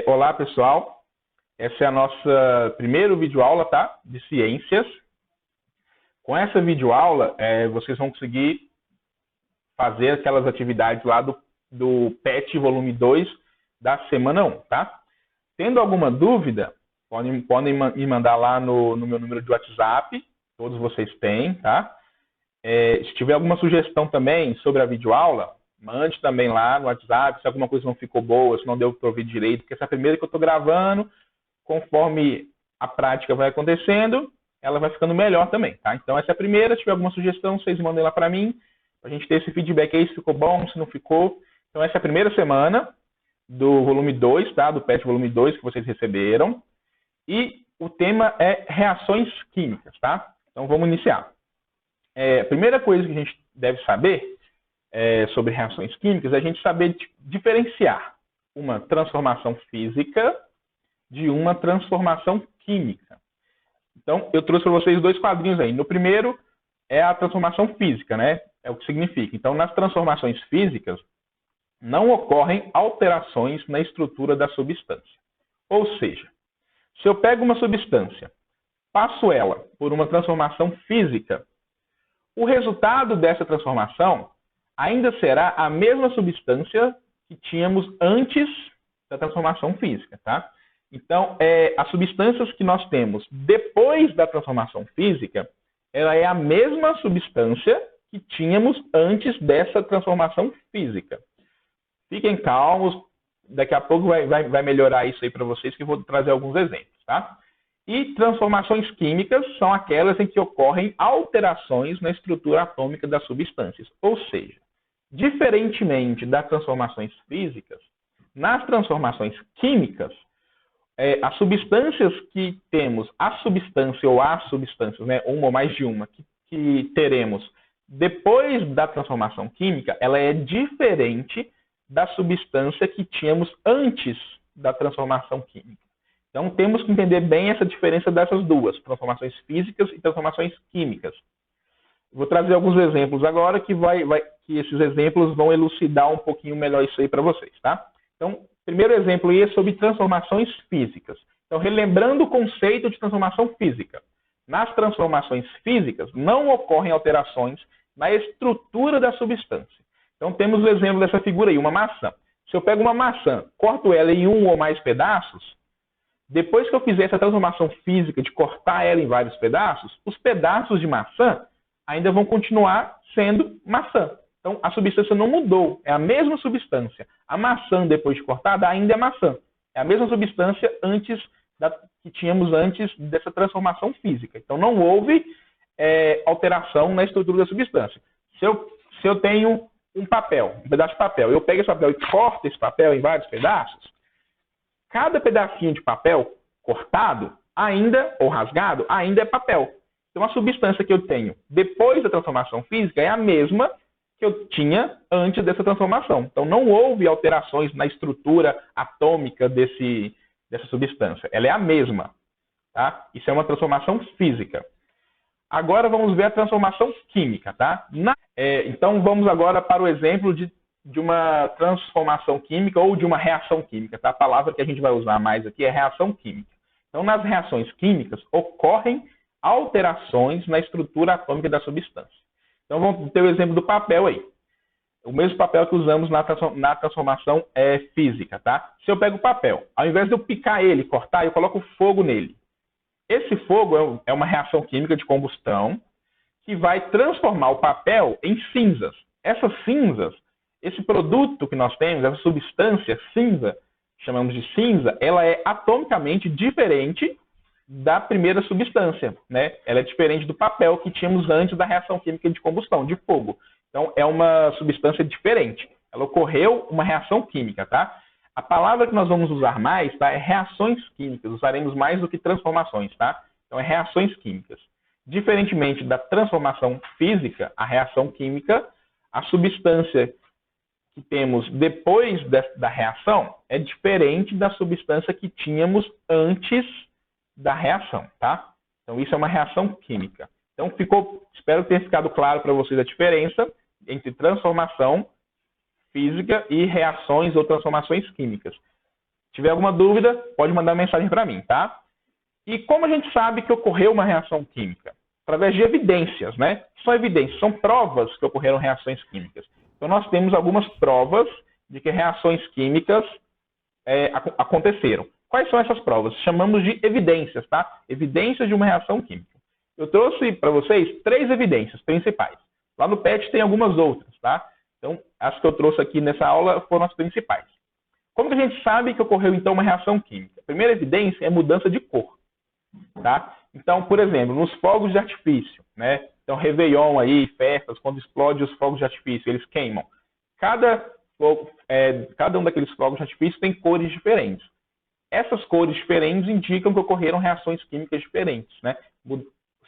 Olá, pessoal. Essa é a nossa primeira videoaula, tá? De ciências. Com essa videoaula, vocês vão conseguir fazer aquelas atividades lá do PET volume 2 da semana 1, tá? Tendo alguma dúvida, podem me mandar lá no meu número de WhatsApp. Todos vocês têm, tá? Se tiver alguma sugestão também sobre a videoaula, mande também lá no WhatsApp, se alguma coisa não ficou boa, se não deu para ouvir direito, porque essa é a primeira que eu estou gravando, conforme a prática vai acontecendo, ela vai ficando melhor também, tá? Então essa é a primeira, se tiver alguma sugestão, vocês mandem lá para mim, para a gente ter esse feedback aí, se ficou bom, se não ficou. Então essa é a primeira semana do volume 2, tá? Do PET volume 2 que vocês receberam. E o tema é reações químicas, tá? Então vamos iniciar. A primeira coisa que a gente deve saber sobre reações químicas é a gente saber diferenciar uma transformação física de uma transformação química. Então, eu trouxe para vocês dois quadrinhos aí. No primeiro é a transformação física, né? É o que significa. Então, nas transformações físicas, não ocorrem alterações na estrutura da substância. Ou seja, se eu pego uma substância, passo ela por uma transformação física, o resultado dessa transformação ainda será a mesma substância que tínhamos antes da transformação física, tá? Então, as substâncias que nós temos depois da transformação física, ela é a mesma substância que tínhamos antes dessa transformação física. Fiquem calmos, daqui a pouco vai melhorar isso aí para vocês, que eu vou trazer alguns exemplos, tá? E transformações químicas são aquelas em que ocorrem alterações na estrutura atômica das substâncias. Ou seja, diferentemente das transformações físicas, nas transformações químicas, as substâncias que temos, a substância ou as substâncias, né, uma ou mais de uma, que teremos depois da transformação química, ela é diferente da substância que tínhamos antes da transformação química. Então, temos que entender bem essa diferença dessas duas, transformações físicas e transformações químicas. Vou trazer alguns exemplos agora que esses exemplos vão elucidar um pouquinho melhor isso aí para vocês, tá? Então, primeiro exemplo aí é sobre transformações físicas. Então, relembrando o conceito de transformação física. Nas transformações físicas, não ocorrem alterações na estrutura da substância. Então, temos o exemplo dessa figura aí, uma maçã. Se eu pego uma maçã, corto ela em um ou mais pedaços, depois que eu fizer essa transformação física de cortar ela em vários pedaços, os pedaços de maçã ainda vão continuar sendo maçã. Então, a substância não mudou, é a mesma substância. A maçã, depois de cortada, ainda é maçã. É a mesma substância que tínhamos antes dessa transformação física. Então, não houve alteração na estrutura da substância. Se eu tenho um papel, um pedaço de papel, eu pego esse papel e corto esse papel em vários pedaços, cada pedacinho de papel cortado, ou rasgado, ainda é papel. Então, a substância que eu tenho depois da transformação física é a mesma que eu tinha antes dessa transformação. Então, não houve alterações na estrutura atômica dessa substância. Ela é a mesma. Tá? Isso é uma transformação física. Agora, vamos ver a transformação química. Tá? Então, vamos agora para o exemplo de uma transformação química ou de uma reação química. Tá? A palavra que a gente vai usar mais aqui é reação química. Então, nas reações químicas, ocorrem alterações na estrutura atômica da substância. Então, vamos ter o exemplo do papel aí. O mesmo papel que usamos na transformação física. Tá? Se eu pego o papel, ao invés de eu picar ele, cortar, eu coloco fogo nele. Esse fogo é uma reação química de combustão que vai transformar o papel em cinzas. Essas cinzas, esse produto que nós temos, essa substância cinza, chamamos de cinza, ela é atomicamente diferente da primeira substância, né? Ela é diferente do papel que tínhamos antes da reação química de combustão, de fogo. Então, é uma substância diferente. Ela ocorreu uma reação química, tá? A palavra que nós vamos usar mais, tá, é reações químicas. Usaremos mais do que transformações, tá? Então, é reações químicas. Diferentemente da transformação física, a reação química, a substância que temos depois da reação é diferente da substância que tínhamos antes da reação, tá? Então, isso é uma reação química. Então, espero que tenha ficado claro para vocês a diferença entre transformação física e reações ou transformações químicas. tiver alguma dúvida, pode mandar mensagem para mim, tá? E como a gente sabe que ocorreu uma reação química? Através de evidências, né? São evidências, são provas que ocorreram reações químicas. Então, nós temos algumas provas de que reações químicas aconteceram. Quais são essas provas? Chamamos de evidências, tá? Evidências de uma reação química. Eu trouxe para vocês 3 evidências principais. Lá no PET tem algumas outras, tá? Então, as que eu trouxe aqui nessa aula foram as principais. Como que a gente sabe que ocorreu, então, uma reação química? A primeira evidência é mudança de cor, tá? Então, por exemplo, nos fogos de artifício, né? Então, Réveillon aí, festas, quando explode os fogos de artifício, eles queimam. Cada um daqueles fogos de artifício tem cores diferentes. Essas cores diferentes indicam que ocorreram reações químicas diferentes, né?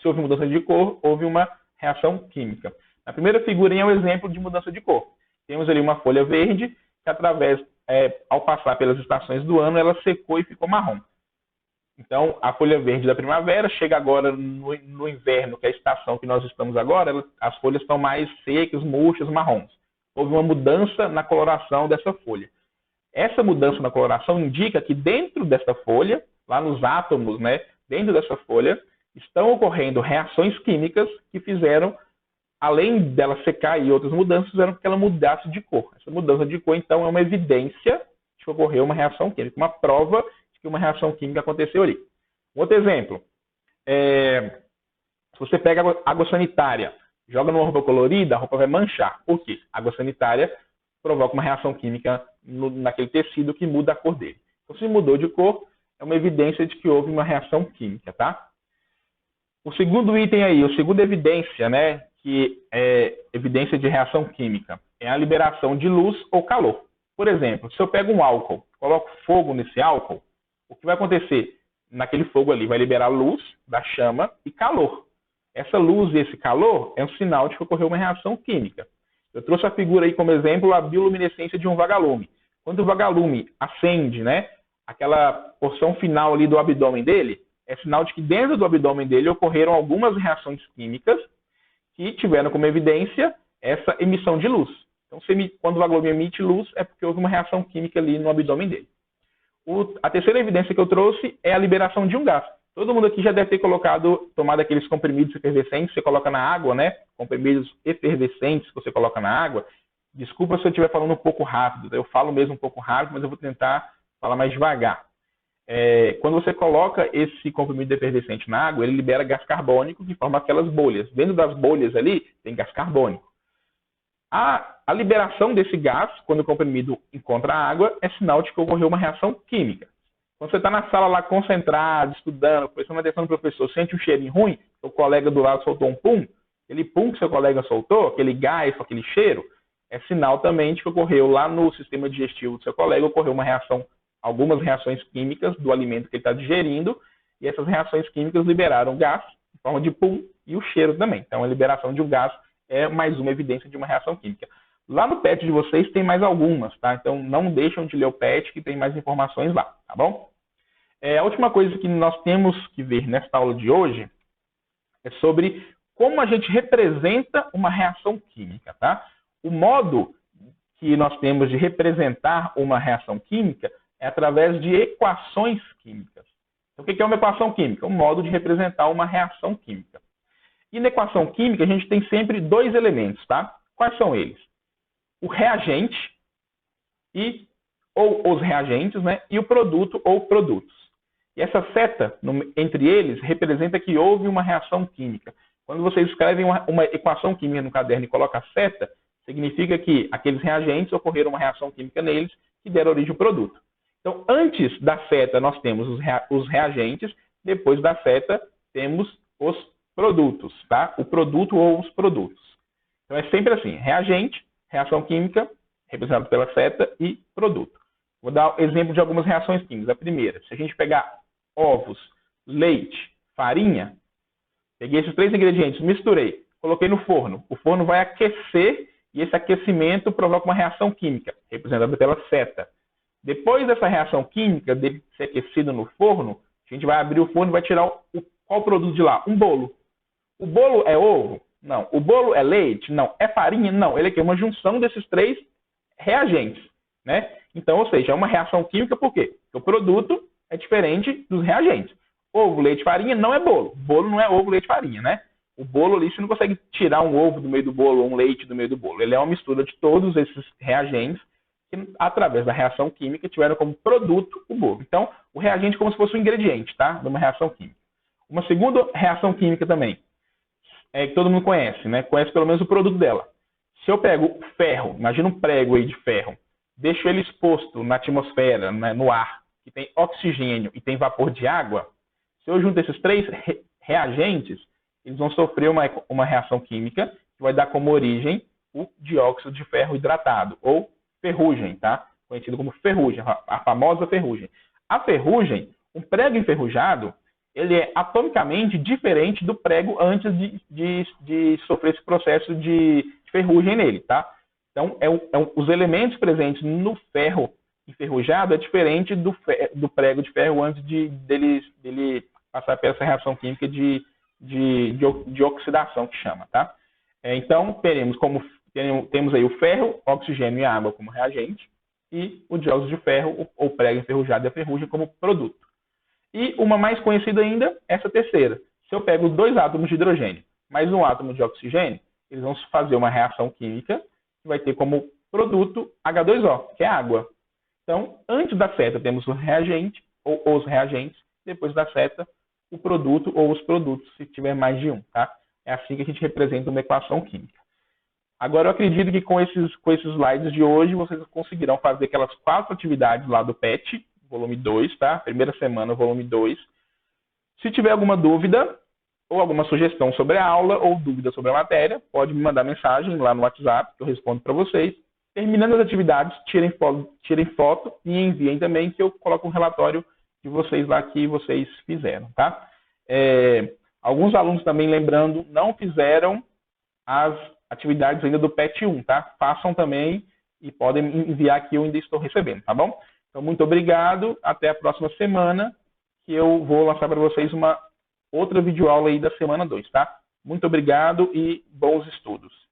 Se houve mudança de cor, houve uma reação química. Na primeira figurinha é um exemplo de mudança de cor. Temos ali uma folha verde que, ao passar pelas estações do ano, ela secou e ficou marrom. Então, a folha verde da primavera chega agora no inverno, que é a estação que nós estamos agora, as folhas estão mais secas, murchas, marrons. Houve uma mudança na coloração dessa folha. Essa mudança na coloração indica que dentro dessa folha, lá nos átomos, né, dentro dessa folha, estão ocorrendo reações químicas que fizeram, além dela secar e outras mudanças, fizeram que ela mudasse de cor. Essa mudança de cor, então, é uma evidência de que ocorreu uma reação química, uma prova de que uma reação química aconteceu ali. Um outro exemplo, se você pega água sanitária, joga numa roupa colorida, a roupa vai manchar. Por quê? A água sanitária provoca uma reação química naquele tecido que muda a cor dele. Então, se mudou de cor, é uma evidência de que houve uma reação química, tá? O segundo item aí, a segunda evidência, né, que é evidência de reação química, é a liberação de luz ou calor. Por exemplo, se eu pego um álcool, coloco fogo nesse álcool, o que vai acontecer? Naquele fogo ali vai liberar luz da chama e calor. Essa luz e esse calor é um sinal de que ocorreu uma reação química. Eu trouxe a figura aí como exemplo a bioluminescência de um vagalume. Quando o vagalume acende, né, aquela porção final ali do abdômen dele, é sinal de que dentro do abdômen dele ocorreram algumas reações químicas que tiveram como evidência essa emissão de luz. Então, quando o vagalume emite luz, é porque houve uma reação química ali no abdômen dele. A terceira evidência que eu trouxe é a liberação de um gás. Todo mundo aqui já deve ter tomado aqueles comprimidos efervescentes que você coloca na água, né? Comprimidos efervescentes que você coloca na água. Desculpa se eu estiver falando um pouco rápido. Eu falo mesmo um pouco rápido, mas eu vou tentar falar mais devagar. Quando você coloca esse comprimido efervescente na água, ele libera gás carbônico que forma aquelas bolhas. Dentro das bolhas ali, tem gás carbônico. A liberação desse gás, quando o comprimido encontra a água, é sinal de que ocorreu uma reação química. Quando você está na sala lá concentrado, estudando, prestando atenção no professor, sente um cheirinho ruim, o colega do lado soltou um pum, aquele pum que seu colega soltou, aquele gás, aquele cheiro, é sinal também de que ocorreu lá no sistema digestivo do seu colega, ocorreu uma reação, algumas reações químicas do alimento que ele está digerindo, e essas reações químicas liberaram gás, em forma de pum, e o cheiro também. Então, a liberação de um gás é mais uma evidência de uma reação química. Lá no PET de vocês tem mais algumas, tá? Então, não deixam de ler o PET, que tem mais informações lá, tá bom? A última coisa que nós temos que ver nesta aula de hoje é sobre como a gente representa uma reação química, tá? O modo que nós temos de representar uma reação química é através de equações químicas. Então, o que é uma equação química? Um modo de representar uma reação química. E na equação química, a gente tem sempre 2 elementos, tá? Quais são eles? O reagente, ou os reagentes, né? E o produto ou produtos. E essa seta entre eles representa que houve uma reação química. Quando vocês escrevem uma equação química no caderno e colocam a seta, significa que aqueles reagentes ocorreram uma reação química neles que deram origem ao produto. Então, antes da seta, nós temos os reagentes, depois da seta, temos os produtos, tá? O produto ou os produtos. Então, é sempre assim, reagente, reação química, representado pela seta, e produto. Vou dar exemplo de algumas reações químicas. A primeira, se a gente pegar ovos, leite, farinha, peguei esses 3 ingredientes, misturei, coloquei no forno. O forno vai aquecer e esse aquecimento provoca uma reação química, representada pela seta. Depois dessa reação química, de ser aquecido no forno, a gente vai abrir o forno e vai tirar qual produto de lá? Um bolo. O bolo é ovo? Não. O bolo é leite? Não. É farinha? Não. Ele aqui é uma junção desses 3 reagentes, né? Então, ou seja, é uma reação química por quê? Porque o produto é diferente dos reagentes. Ovo, leite, farinha não é bolo. Bolo não é ovo, leite, farinha, né? O bolo ali, você não consegue tirar um ovo do meio do bolo ou um leite do meio do bolo. Ele é uma mistura de todos esses reagentes que, através da reação química, tiveram como produto o bolo. Então, o reagente é como se fosse um ingrediente, tá? De uma reação química. Uma segunda reação química também, que todo mundo conhece, né? Conhece pelo menos o produto dela. Se eu pego ferro, imagina um prego aí de ferro, deixo ele exposto na atmosfera, né, no ar, que tem oxigênio e tem vapor de água, se eu junto esses três reagentes, eles vão sofrer uma reação química que vai dar como origem o dióxido de ferro hidratado, ou ferrugem, tá? Conhecido como ferrugem, a famosa ferrugem. A ferrugem, um prego enferrujado, ele é atomicamente diferente do prego antes de sofrer esse processo de ferrugem nele, tá? Então, os elementos presentes no ferro enferrujado é diferente do prego de ferro antes dele passar por essa reação química de oxidação, que chama, tá? Então, temos aí o ferro, oxigênio e água como reagente, e o dióxido de ferro, ou prego enferrujado e a ferrugem como produto. E uma mais conhecida ainda, essa terceira. Se eu pego 2 átomos de hidrogênio mais um átomo de oxigênio, eles vão fazer uma reação química que vai ter como produto H2O, que é água. Então, antes da seta temos o reagente, ou os reagentes, depois da seta, o produto ou os produtos, se tiver mais de um, tá? É assim que a gente representa uma equação química. Agora, eu acredito que com esses slides de hoje, vocês conseguirão fazer aquelas 4 atividades lá do PET, volume 2, tá? Primeira semana, volume 2. Se tiver alguma dúvida ou alguma sugestão sobre a aula ou dúvida sobre a matéria, pode me mandar mensagem lá no WhatsApp, que eu respondo para vocês. Terminando as atividades, tirem foto e enviem também, que eu coloco um relatório de vocês lá que vocês fizeram, tá? Alguns alunos também, lembrando, não fizeram as atividades ainda do PET 1, tá? Façam também e podem enviar que eu ainda estou recebendo, tá bom? Então, muito obrigado. Até a próxima semana, que eu vou lançar para vocês uma outra videoaula aí da semana 2, tá? Muito obrigado e bons estudos.